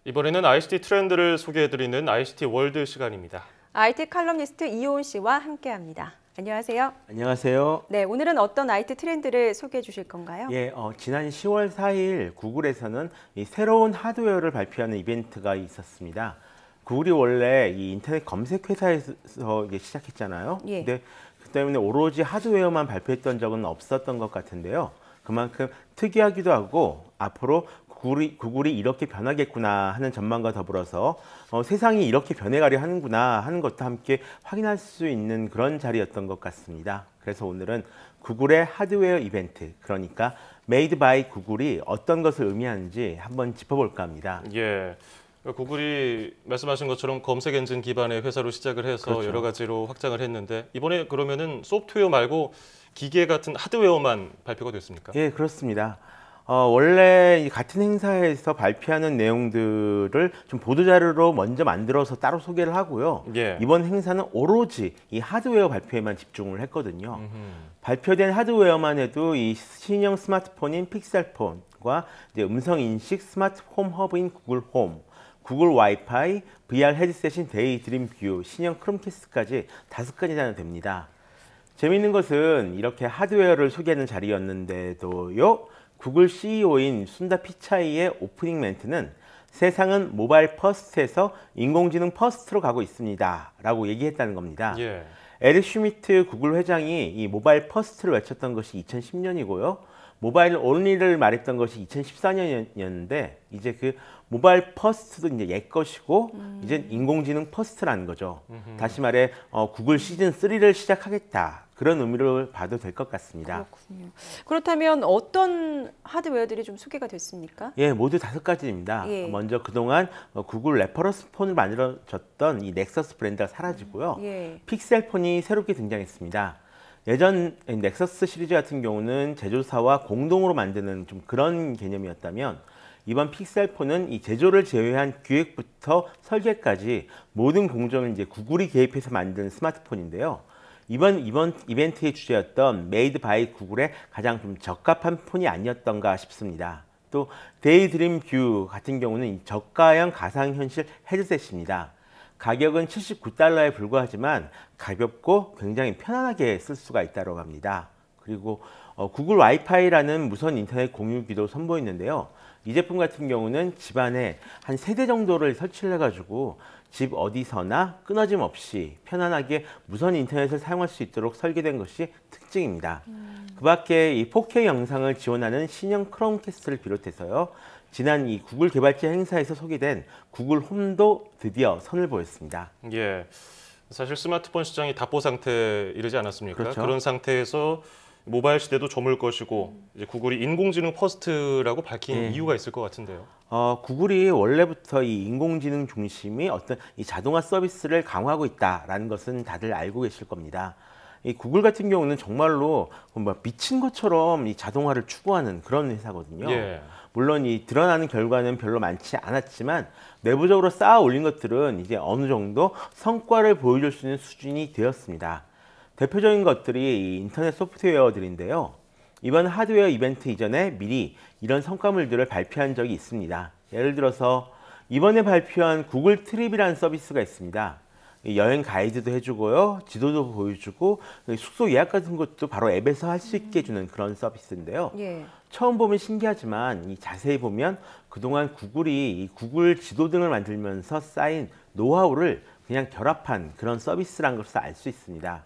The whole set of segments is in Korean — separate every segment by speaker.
Speaker 1: 이번에는 ICT 트렌드를 소개해드리는 ICT 월드 시간입니다.
Speaker 2: IT 칼럼니스트 이효은 씨와 함께합니다. 안녕하세요.
Speaker 3: 안녕하세요.
Speaker 2: 네, 오늘은 어떤 IT 트렌드를 소개해 주실 건가요?
Speaker 3: 지난 10월 4일 구글에서는 이 새로운 하드웨어를 발표하는 이벤트가 있었습니다. 구글이 원래 이 인터넷 검색 회사에서 이제 시작했잖아요.
Speaker 2: 예.
Speaker 3: 근데 그 때문에 오로지 하드웨어만 발표했던 적은 없었던 것 같은데요. 그만큼 특이하기도 하고 앞으로 구글이 이렇게 변하겠구나 하는 전망과 더불어서 세상이 이렇게 변해가려 하는구나 하는 것도 함께 확인할 수 있는 그런 자리였던 것 같습니다. 그래서 오늘은 구글의 하드웨어 이벤트, 그러니까 메이드 바이 구글이 어떤 것을 의미하는지 한번 짚어볼까 합니다.
Speaker 1: 예, 구글이 말씀하신 것처럼 검색 엔진 기반의 회사로 시작을 해서
Speaker 3: 그렇죠.
Speaker 1: 여러 가지로 확장을 했는데 이번에 그러면은 소프트웨어 말고 기계 같은 하드웨어만 발표가 됐습니까?
Speaker 3: 예, 그렇습니다. 원래 같은 행사에서 발표하는 내용들을 좀 보도자료로 먼저 만들어서 따로 소개를 하고요.
Speaker 1: 예.
Speaker 3: 이번 행사는 오로지 이 하드웨어 발표에만 집중을 했거든요. 발표된 하드웨어만 해도 이 신형 스마트폰인 픽셀폰과 이제 음성 인식 스마트 홈 허브인 구글 홈, 구글 와이파이, VR 헤드셋인 데이드림 뷰, 신형 크롬캐스트까지 5가지나 됩니다. 재미있는 것은 이렇게 하드웨어를 소개하는 자리였는데도요. 구글 CEO인 순다 피차이의 오프닝 멘트는 세상은 모바일 퍼스트에서 인공지능 퍼스트로 가고 있습니다 라고 얘기했다는 겁니다.
Speaker 1: 예.
Speaker 3: 에릭 슈미트 구글 회장이 이 모바일 퍼스트를 외쳤던 것이 2010년이고요. 모바일 온리를 말했던 것이 2014년이었는데 이제 그 모바일 퍼스트도 이제 옛 것이고 이제 인공지능 퍼스트라는 거죠. 다시 말해 구글 시즌 3를 시작하겠다. 그런 의미로 봐도 될 것 같습니다.
Speaker 2: 그렇군요. 그렇다면 어떤 하드웨어들이 좀 소개가 됐습니까?
Speaker 3: 예, 모두 5가지입니다.
Speaker 2: 예.
Speaker 3: 먼저 그동안 구글 레퍼런스 폰을 만들어줬던 이 넥서스 브랜드가 사라지고요.
Speaker 2: 예.
Speaker 3: 픽셀폰이 새롭게 등장했습니다. 예전 넥서스 시리즈 같은 경우는 제조사와 공동으로 만드는 좀 그런 개념이었다면 이번 픽셀폰은 이 제조를 제외한 기획부터 설계까지 모든 공정을 이제 구글이 개입해서 만든 스마트폰인데요. 이번 이벤트의 주제였던 메이드 바이 구글의 가장 좀 적합한 폰이 아니었던가 싶습니다. 또 데이드림 뷰 같은 경우는 저가형 가상현실 헤드셋입니다. 가격은 $79에 불과하지만 가볍고 굉장히 편안하게 쓸 수가 있다고 합니다. 그리고 구글 와이파이라는 무선 인터넷 공유기도 선보이는데요. 이 제품 같은 경우는 집안에 한 3대 정도를 설치를 해가지고 집 어디서나 끊어짐 없이 편안하게 무선 인터넷을 사용할 수 있도록 설계된 것이 특징입니다. 그 밖에 이 4K 영상을 지원하는 신형 크롬캐스트를 비롯해서요. 지난 이 구글 개발자 행사에서 소개된 구글 홈도 드디어 선을 보였습니다.
Speaker 1: 예. 사실 스마트폰 시장이 답보 상태에 이르지 않았습니까?
Speaker 3: 그렇죠.
Speaker 1: 그런 상태에서 모바일 시대도 저물 것이고 이제 구글이 인공지능 퍼스트라고 밝힌
Speaker 3: 예.
Speaker 1: 이유가 있을 것 같은데요.
Speaker 3: 구글이 원래부터 이 인공지능 중심의 어떤 이 자동화 서비스를 강화하고 있다라는 것은 다들 알고 계실 겁니다. 이 구글 같은 경우는 정말로 미친 것처럼 이 자동화를 추구하는 그런 회사거든요.
Speaker 1: 예.
Speaker 3: 물론 이 드러나는 결과는 별로 많지 않았지만 내부적으로 쌓아 올린 것들은 이제 어느 정도 성과를 보여줄 수 있는 수준이 되었습니다. 대표적인 것들이 이 인터넷 소프트웨어들인데요. 이번 하드웨어 이벤트 이전에 미리 이런 성과물들을 발표한 적이 있습니다. 예를 들어서 이번에 발표한 구글 트립이라는 서비스가 있습니다. 여행 가이드도 해주고요. 지도도 보여주고 숙소 예약 같은 것도 바로 앱에서 할 수 있게 해주는 그런 서비스인데요.
Speaker 2: 예.
Speaker 3: 처음 보면 신기하지만 자세히 보면 그동안 구글이 이 구글 지도 등을 만들면서 쌓인 노하우를 그냥 결합한 그런 서비스라는 것을 알 수 있습니다.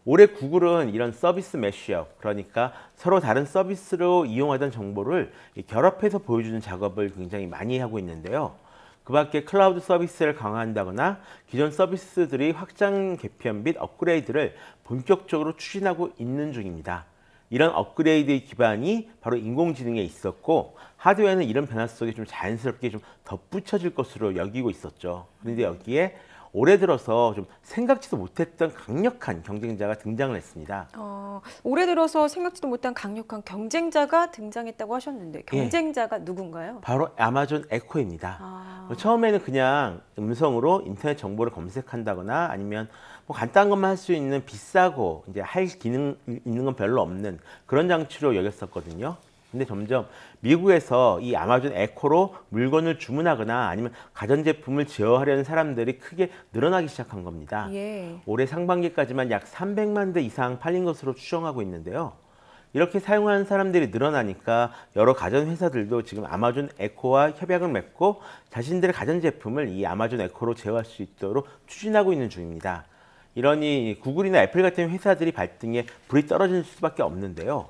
Speaker 3: 올해 구글은 이런 서비스 매쉬업, 그러니까 서로 다른 서비스로 이용하던 정보를 결합해서 보여주는 작업을 굉장히 많이 하고 있는데요. 그 밖에 클라우드 서비스를 강화한다거나 기존 서비스들이 확장 개편 및 업그레이드를 본격적으로 추진하고 있는 중입니다. 이런 업그레이드의 기반이 바로 인공지능에 있었고 하드웨어는 이런 변화 속에 좀 자연스럽게 좀 덧붙여질 것으로 여기고 있었죠. 그런데 여기에 올해 들어서 좀 생각지도 못했던 강력한 경쟁자가 등장을 했습니다.
Speaker 2: 올해 들어서 생각지도 못한 강력한 경쟁자가 등장했다고 하셨는데 경쟁자가 누군가요?
Speaker 3: 바로 아마존 에코입니다. 처음에는 그냥 음성으로 인터넷 정보를 검색한다거나 아니면 뭐 간단한 것만 할 수 있는 비싸고 이제 할 기능 있는 건 별로 없는 그런 장치로 여겼었거든요. 근데 점점 미국에서 이 아마존 에코로 물건을 주문하거나 아니면 가전제품을 제어하려는 사람들이 크게 늘어나기 시작한 겁니다.
Speaker 2: 예.
Speaker 3: 올해 상반기까지만 약 300만 대 이상 팔린 것으로 추정하고 있는데요. 이렇게 사용하는 사람들이 늘어나니까 여러 가전회사들도 지금 아마존 에코와 협약을 맺고 자신들의 가전제품을 이 아마존 에코로 제어할 수 있도록 추진하고 있는 중입니다. 이러니 구글이나 애플 같은 회사들이 발등에 불이 떨어질 수밖에 없는데요.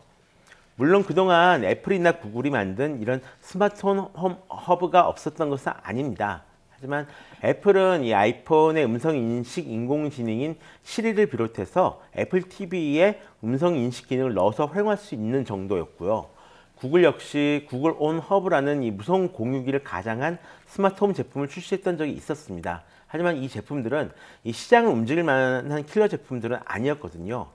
Speaker 3: 물론 그동안 애플이나 구글이 만든 이런 스마트홈 허브가 없었던 것은 아닙니다. 하지만 애플은 이 아이폰의 음성 인식 인공지능인 시리를 비롯해서 애플 TV에 음성 인식 기능을 넣어서 활용할 수 있는 정도였고요. 구글 역시 구글 온 허브라는 이 무선 공유기를 가장한 스마트홈 제품을 출시했던 적이 있었습니다. 하지만 이 제품들은 이 시장을 움직일 만한 킬러 제품들은 아니었거든요.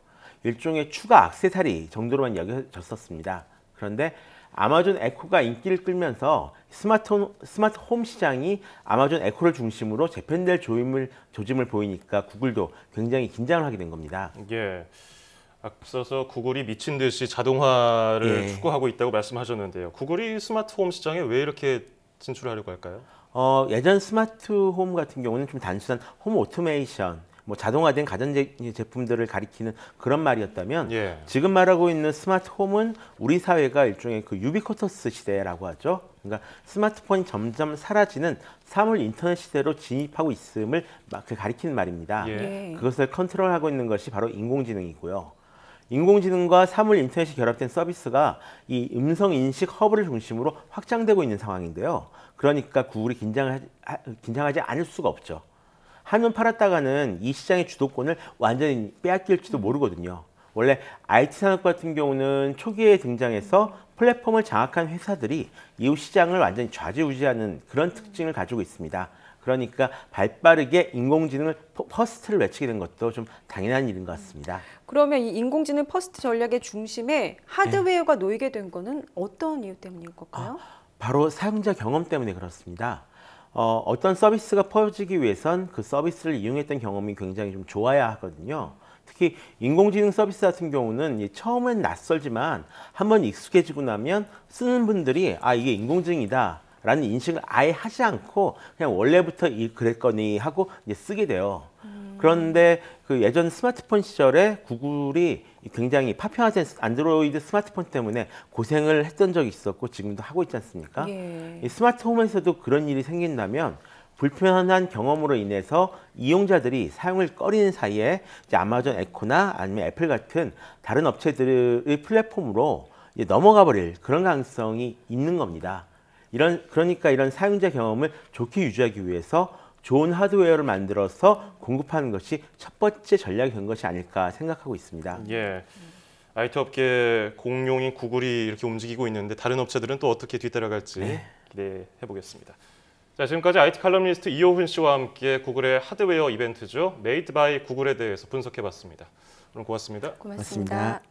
Speaker 3: 일종의 추가 액세서리 정도로만 여겨졌었습니다. 그런데 아마존 에코가 인기를 끌면서 스마트홈 시장이 아마존 에코를 중심으로 재편될 조짐을 보이니까 구글도 굉장히 긴장을 하게 된 겁니다.
Speaker 1: 예. 앞서서 구글이 미친 듯이 자동화를
Speaker 3: 예.
Speaker 1: 추구하고 있다고 말씀하셨는데요. 구글이 스마트홈 시장에 왜 이렇게 진출하려고 할까요?
Speaker 3: 예전 스마트홈 같은 경우는 좀 단순한 홈 오토메이션, 뭐 자동화된 가전제품들을 가리키는 그런 말이었다면
Speaker 1: 예.
Speaker 3: 지금 말하고 있는 스마트홈은 우리 사회가 일종의 그 유비쿼터스 시대라고 하죠. 그러니까 스마트폰이 점점 사라지는 사물 인터넷 시대로 진입하고 있음을 가리키는 말입니다.
Speaker 1: 예.
Speaker 2: 예.
Speaker 3: 그것을 컨트롤하고 있는 것이 바로 인공지능이고요. 인공지능과 사물 인터넷이 결합된 서비스가 이 음성 인식 허브를 중심으로 확장되고 있는 상황인데요. 그러니까 구글이 긴장하지 않을 수가 없죠. 한눈 팔았다가는 이 시장의 주도권을 완전히 빼앗길지도 모르거든요. 원래 IT 산업 같은 경우는 초기에 등장해서 플랫폼을 장악한 회사들이 이후 시장을 완전히 좌지우지하는 그런 특징을 가지고 있습니다. 그러니까 발빠르게 인공지능을 퍼스트를 외치게 된 것도 좀 당연한 일인 것 같습니다.
Speaker 2: 그러면 이 인공지능 퍼스트 전략의 중심에 하드웨어가 놓이게 된 거는 어떤 이유 때문인 걸까요?
Speaker 3: 바로 사용자 경험 때문에 그렇습니다. 어떤 서비스가 퍼지기 위해선 그 서비스를 이용했던 경험이 굉장히 좀 좋아야 하거든요. 특히 인공지능 서비스 같은 경우는 처음엔 낯설지만 한번 익숙해지고 나면 쓰는 분들이 이게 인공지능이다 라는 인식을 아예 하지 않고 그냥 원래부터 그랬거니 하고 이제 쓰게 돼요. 그런데 그 예전 스마트폰 시절에 구글이 굉장히 파편화된 안드로이드 스마트폰 때문에 고생을 했던 적이 있었고 지금도 하고 있지 않습니까?
Speaker 2: 예.
Speaker 3: 이 스마트홈에서도 그런 일이 생긴다면 불편한 경험으로 인해서 이용자들이 사용을 꺼리는 사이에 이제 아마존 에코나 아니면 애플 같은 다른 업체들의 플랫폼으로 이제 넘어가 버릴 그런 가능성이 있는 겁니다. 그러니까 이런 사용자 경험을 좋게 유지하기 위해서 좋은 하드웨어를 만들어서 공급하는 것이 첫 번째 전략이 된 것이 아닐까 생각하고 있습니다.
Speaker 1: 예. IT 업계 공룡인 구글이 이렇게 움직이고 있는데 다른 업체들은 또 어떻게 뒤따라갈지 기대해 보겠습니다. 자, 지금까지 IT 칼럼니스트 이호훈 씨와 함께 구글의 하드웨어 이벤트죠. 메이드 바이 구글에 대해서 분석해 봤습니다. 오늘 고맙습니다.
Speaker 2: 고맙습니다.